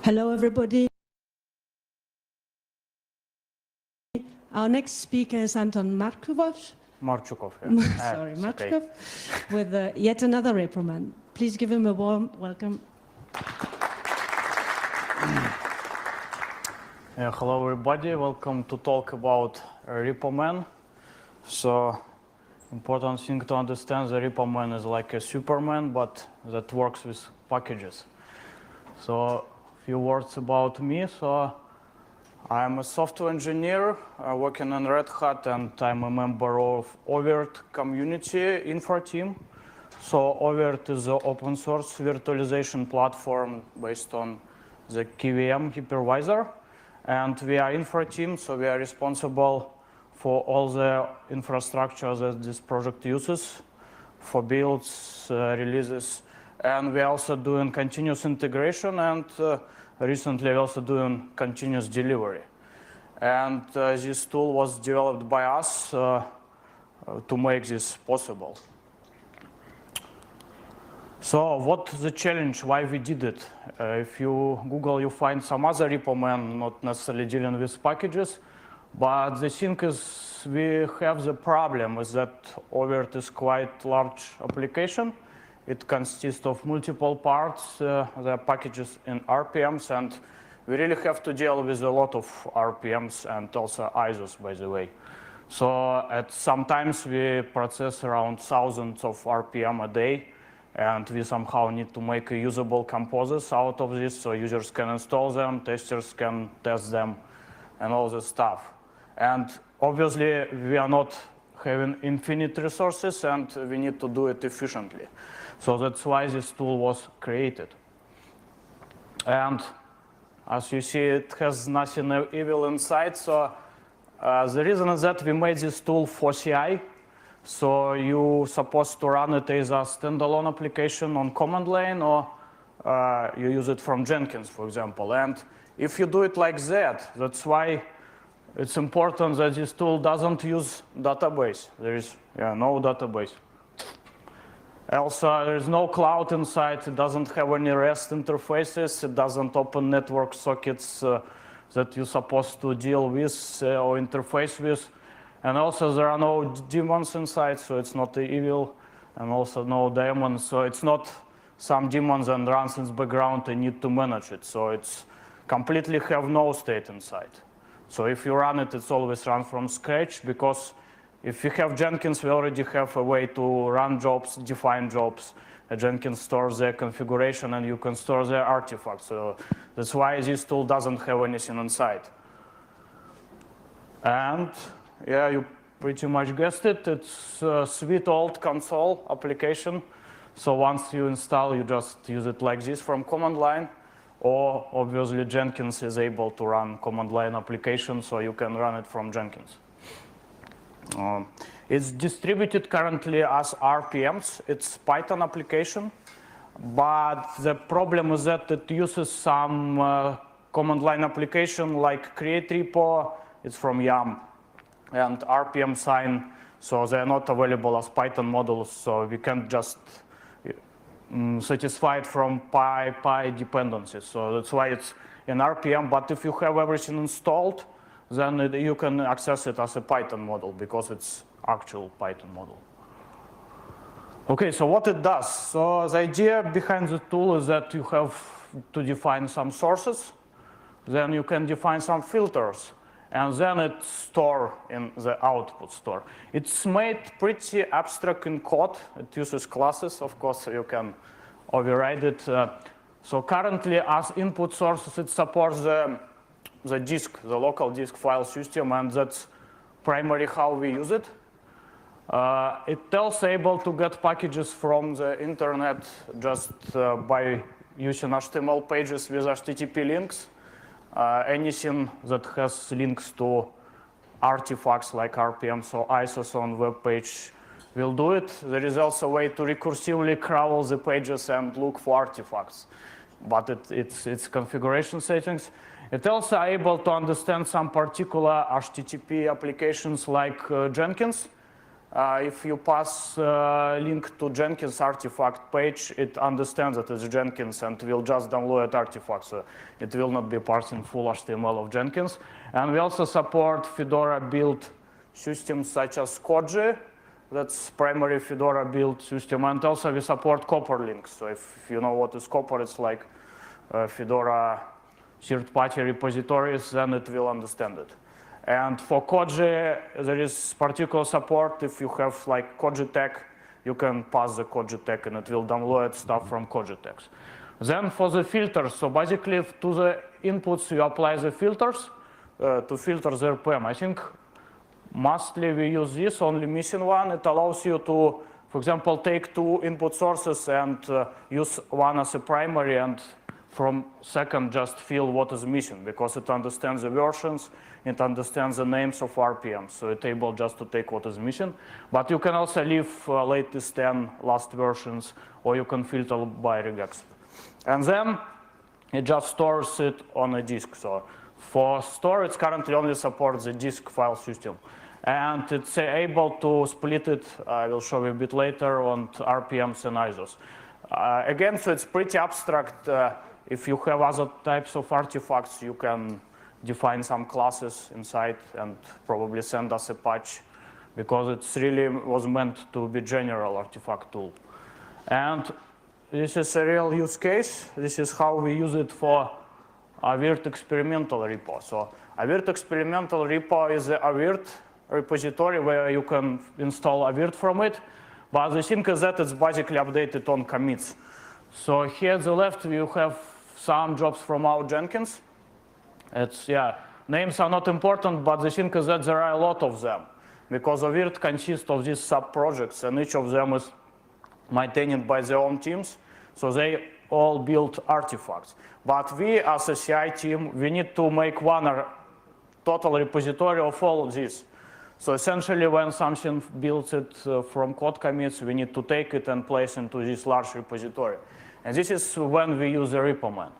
Hello, everybody. Our next speaker is Anton Marchukov. Yeah. Sorry, Marchukov, okay. With yet another repoman. Please give him a warm welcome. Hello, everybody. Welcome to talk about repoman. So, important thing to understand: the repoman is like a Superman, but that works with packages. So, few words about me. So, I'm a software engineer working on Red Hat, and I'm a member of oVirt community infra team. So oVirt is an open source virtualization platform based on the KVM hypervisor. And we are infra team, so we are responsible for all the infrastructure that this project uses for builds, releases. And we're also doing continuous integration, and recently we're also doing continuous delivery. And this tool was developed by us to make this possible. So what's the challenge, why we did it? If you Google, you find some other repoman not necessarily dealing with packages, but the thing is we have the problem is that oVirt is quite large application. It consists of multiple parts, there are packages in RPMs, and we really have to deal with a lot of RPMs and also ISOs, by the way. So sometimes we process around thousands of RPM a day, and we somehow need to make a usable composers out of this, so users can install them, testers can test them, and all this stuff. And obviously, we are not having infinite resources, and we need to do it efficiently. So that's why this tool was created. And as you see, it has nothing evil inside. So the reason is that we made this tool for CI. So you're supposed to run it as a standalone application on command line, or you use it from Jenkins, for example. And if you do it like that, that's why it's important that this tool doesn't use database. There is no database. Also, there is no cloud inside. It doesn't have any REST interfaces. It doesn't open network sockets that you're supposed to deal with or interface with. And also, there are no daemons inside, so it's not evil. And also no daemons, so it's not some daemons and runs in the background and need to manage it. So it's completely have no state inside. So if you run it, it's always run from scratch, because if you have Jenkins, we already have a way to run jobs, define jobs. Jenkins stores their configuration, and you can store their artifacts. So that's why this tool doesn't have anything inside. And yeah, you pretty much guessed it. It's a sweet old console application. So once you install, you just use it like this from command line. Or obviously, Jenkins is able to run command line application, so you can run it from Jenkins. It's distributed currently as RPMs. It's Python application, but the problem is that it uses some command line application like create repo. It's from YAM, and RPM sign, so they're not available as Python modules, so we can't just satisfy it from Py dependencies. So that's why it's in RPM, but if you have everything installed, then you can access it as a Python model, because it's actual Python model. Okay, so what it does. So the idea behind the tool is that you have to define some sources, then you can define some filters, and then it's stored in the output store. It's made pretty abstract in code. It uses classes, of course, so you can override it. So currently, as input sources, it supports the disk, the local disk file system, and that's primarily how we use it. It's also able to get packages from the internet just by using HTML pages with HTTP links. Anything that has links to artifacts like RPMs or ISOs on web page will do it. There is also a way to recursively crawl the pages and look for artifacts, but it's configuration settings. It's also able to understand some particular HTTP applications like Jenkins. if you pass link to Jenkins artifact page, it understands that it's Jenkins and will just download artifacts. So it will not be parsing full HTML of Jenkins. And we also support Fedora build systems such as Koji. That's primary Fedora build system. And also we support Copper links. So if you know what is Copper, it's like Fedora third-party repositories, then it will understand it. And for Koji, there is particular support. If you have like Koji tag, you can pass the Koji tag and it will download stuff from Koji tags. Then for the filters, so basically to the inputs you apply the filters to filter the RPM. I think mostly we use this, only missing one. It allows you to, for example, take two input sources and use one as a primary and from second just fill what is missing because it understands the versions, it understands the names of RPMs, so it's able just to take what is missing. But you can also leave latest 10 last versions, or you can filter by regex. And then it just stores it on a disk. So for store, it currently only supports the disk file system. And it's able to split it, I will show you a bit later, on RPMs and ISOs. Again, so it's pretty abstract. If you have other types of artifacts, you can define some classes inside and probably send us a patch because it really was meant to be general artifact tool. And this is a real use case. This is how we use it for oVirt experimental repo. So oVirt experimental repo is the oVirt repository where you can install oVirt from it. But the thing is that it's basically updated on commits. So here at the left, you have some jobs from our Jenkins. It's, names are not important, but the thing is that there are a lot of them because oVirt consists of these sub-projects and each of them is maintained by their own teams. So they all build artifacts. But we, as a CI team, we need to make one total repository of all of these. So essentially, when something builds it from code commits, we need to take it and place into this large repository. And this is when we use the repoman.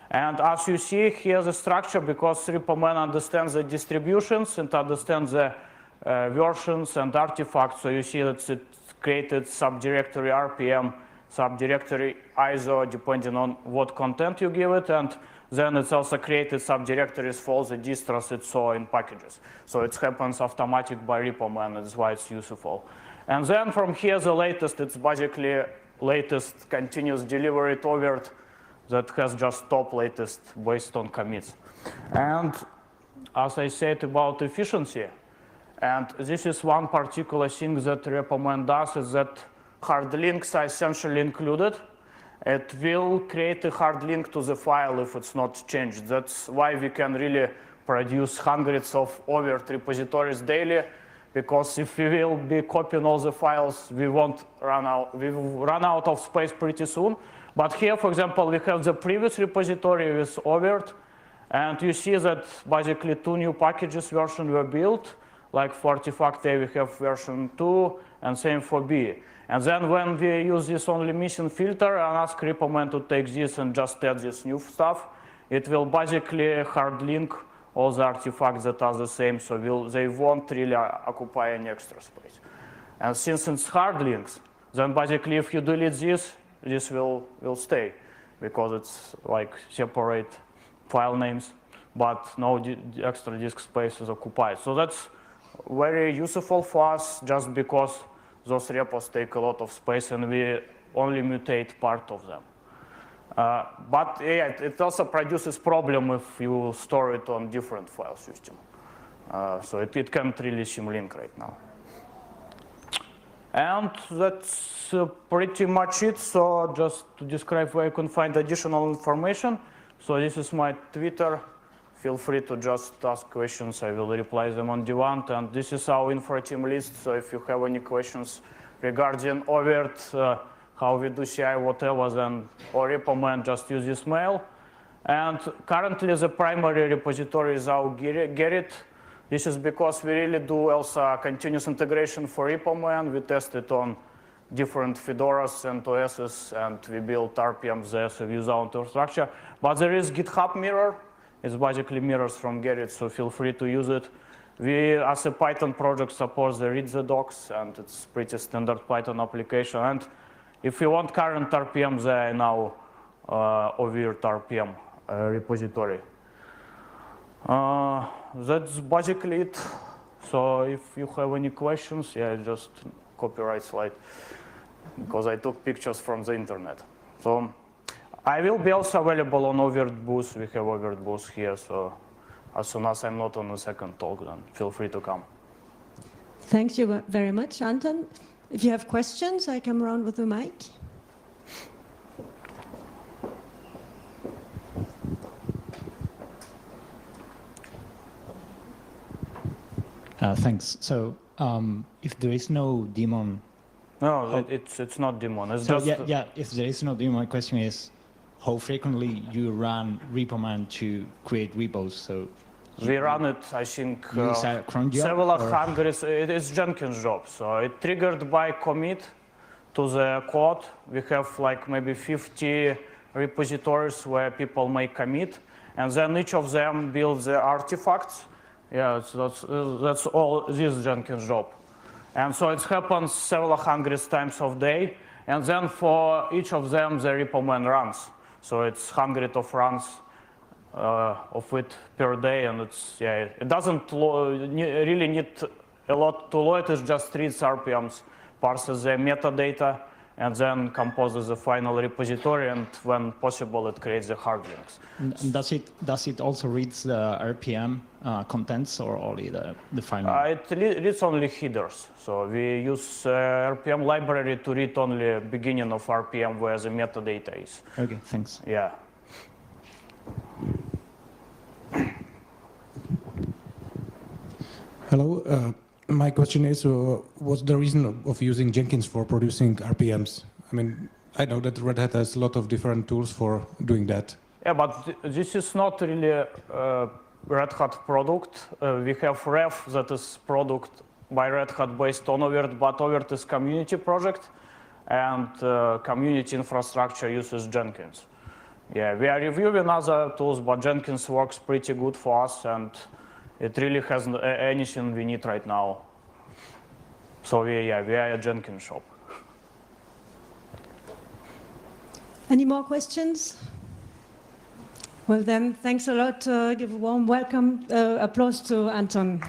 And as you see, here's the structure because repoman understands the distributions and understands the versions and artifacts. So you see that it created subdirectory RPM, subdirectory ISO, depending on what content you give it. And then it's also created subdirectories for the distros it saw in packages. So it happens automatic by repoman, that's why it's useful. And then from here, the latest, it's basically latest continuous delivery to oVirt that has just top latest based on commits. And as I said about efficiency, and this is one particular thing that repoman does is that hard links are essentially included. It will create a hard link to the file if it's not changed. That's why we can really produce hundreds of oVirt repositories daily, because if we will be copying all the files, we won't run out. We will run out of space pretty soon. But here, for example, we have the previous repository with oVirt, and you see that basically two new packages versions were built. Like for artifact A, we have version 2, and same for B. And then when we use this only missing filter and ask repoman to take this and just add this new stuff, it will basically hard link all the artifacts that are the same, so they won't really occupy any extra space. And since it's hard links, then basically if you delete this will stay, because it's like separate file names, but no extra disk space is occupied. So that's very useful for us, just because those repos take a lot of space and we only mutate part of them. But yeah, it also produces problem if you store it on different file system. So it can't really symlink right now. And that's pretty much it. So just to describe where you can find additional information. So this is my Twitter. Feel free to just ask questions. I will reply them on demand. And this is our info team list. So if you have any questions regarding oVirt, how we do CI, whatever, then or repoman, just use this mail. And currently the primary repository is our Gerrit. This is because we really do also continuous integration for repoman. We test it on different Fedoras and OSs, and we build RPMs there, so we use our infrastructure. But there is GitHub mirror. It's basically mirrors from Gerrit, so feel free to use it. We, as a Python project, support the read the docs, and it's pretty standard Python application. And if you want current RPM, there are now oVirt RPM repository. That's basically it. So if you have any questions, yeah, just copyright slide, because I took pictures from the internet. So I will be also available on oVirt booth. We have oVirt booth here, so as soon as I'm not on the second talk, then feel free to come. Thank you very much, Anton. If you have questions, I come around with the mic. Thanks. So if there is no daemon... No, it's not daemon. It's so just yeah, if there is no daemon, my question is, how frequently you run repoman to create repos? So we run it, I think, cron job, several hundreds. It is Jenkins job. So it triggered by commit to the code. We have like maybe 50 repositories where people make commit, and then each of them builds the artifacts. Yeah, so that's all this Jenkins job. And so it happens several hundred times a day, and then for each of them the repoman runs. So it's hundreds of runs of it per day, and it's, yeah, it doesn't really need a lot to load. It just reads RPMs, parses the metadata, and then composes the final repository, and when possible, it creates the hard links. Does it also reads the RPM contents, or only the final? It reads only headers. So we use RPM library to read only beginning of RPM where the metadata is. Okay, thanks. Yeah. Hello. My question is, what's the reason of using Jenkins for producing RPMs? I mean, I know that Red Hat has a lot of different tools for doing that. Yeah, but this is not really a Red Hat product. We have Ref, that is product by Red Hat based on oVirt, but oVirt is community project, and community infrastructure uses Jenkins. Yeah, we are reviewing other tools, but Jenkins works pretty good for us, and it really has anything we need right now. So we are a Jenkins shop. Any more questions? Well then, thanks a lot. Give a warm welcome, applause to Anton.